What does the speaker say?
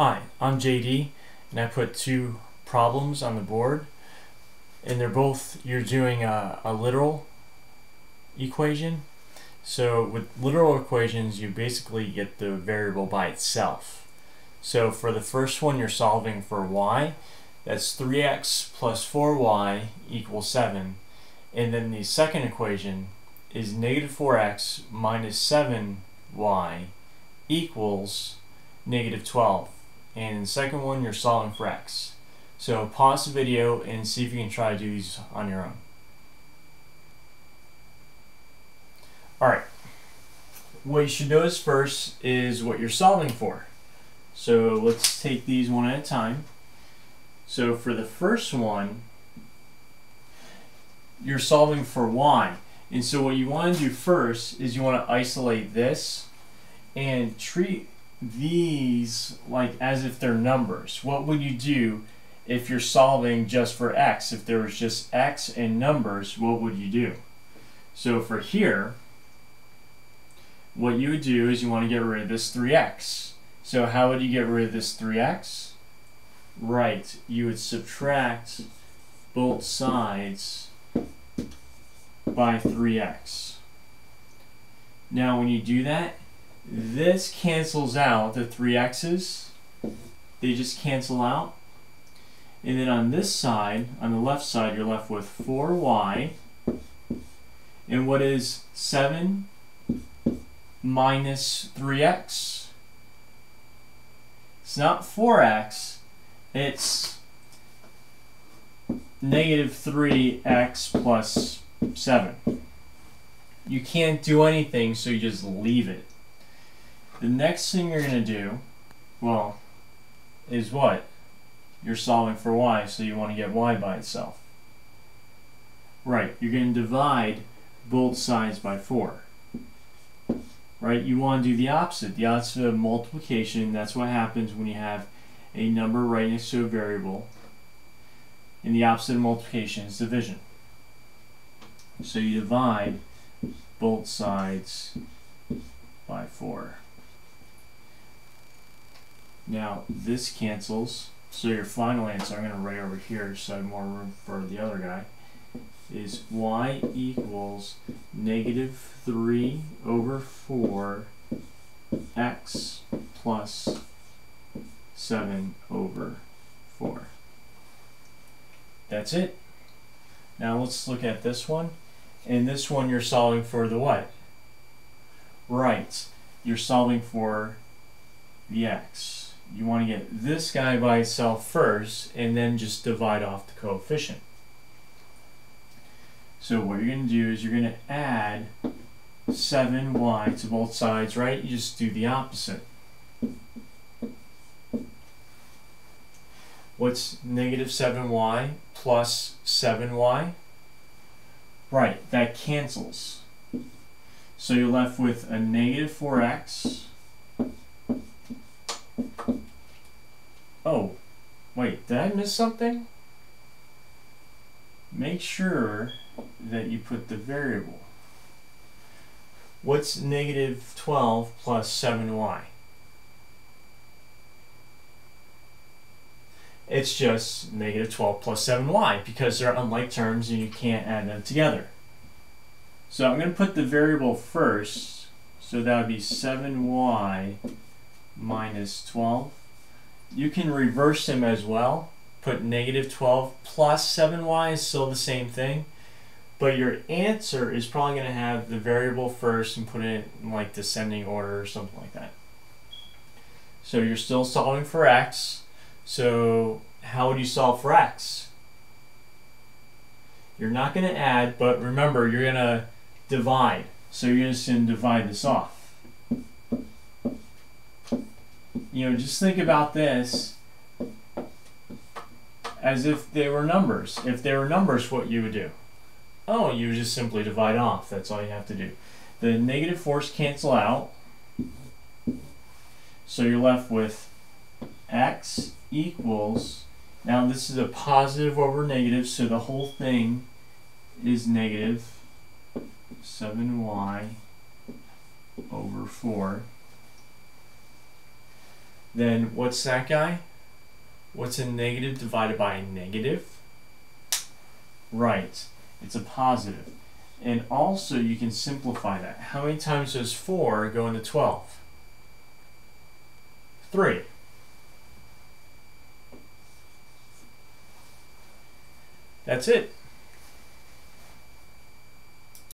Hi, I'm JD, and I put two problems on the board, and they're both, you're doing a literal equation. So with literal equations, you basically get the variable by itself. So for the first one, you're solving for y. That's 3x plus 4y equals 7. And then the second equation is negative 4x minus 7y equals negative 12. And in the second one, you're solving for x. So pause the video and see if you can try to do these on your own. Alright, what you should notice first is what you're solving for. So let's take these one at a time. So for the first one, you're solving for y. And so what you want to do first is you want to isolate this and treat these like as if they're numbers. What would you do if you're solving just for x? If there was just x and numbers, what would you do? So for here, what you would do is you want to get rid of this 3x. So how would you get rid of this 3x? Right, you would subtract both sides by 3x. Now when you do that, this cancels out the 3x's. They just cancel out. And then on this side, on the left side, you're left with 4y. And what is 7 minus 3x? It's not 4x, it's negative 3x plus 7. You can't do anything, so you just leave it. The next thing you're going to do, well, is what? You're solving for y, so you want to get y by itself. Right, you're going to divide both sides by 4. Right, you want to do the opposite of multiplication. That's what happens when you have a number right next to a variable. And the opposite of multiplication is division. So you divide both sides by 4. Now this cancels, so your final answer, I'm going to write over here so I have more room for the other guy, is y equals negative 3 over 4 x plus 7 over 4. That's it. Now let's look at this one. In this one you're solving for the what? Right, you're solving for the x. You want to get this guy by itself first and then just divide off the coefficient. So what you're going to do is you're going to add 7y to both sides, right? You just do the opposite. What's negative 7y plus 7y? Right, that cancels. So you're left with a negative 4x. Oh, wait, did I miss something? Make sure that you put the variable. What's negative 12 plus 7y? It's just negative 12 plus 7y because they're unlike terms and you can't add them together. So I'm going to put the variable first, so that would be 7y minus 12. You can reverse them as well. Put negative 12 plus 7y is still the same thing. But your answer is probably going to have the variable first and put it in like descending order or something like that. So you're still solving for x. So how would you solve for x? You're not going to add, but remember you're going to divide. So you're just going to divide this off. You know, just think about this as if they were numbers. If they were numbers, what you would do? Oh, you would just simply divide off. That's all you have to do. The negative 4's cancel out. So you're left with x equals, now this is a positive over negative, so the whole thing is negative 7y over 4. then what's that guy? What's a negative divided by a negative? Right, it's a positive. And also you can simplify that. How many times does 4 go into 12? 3. That's it.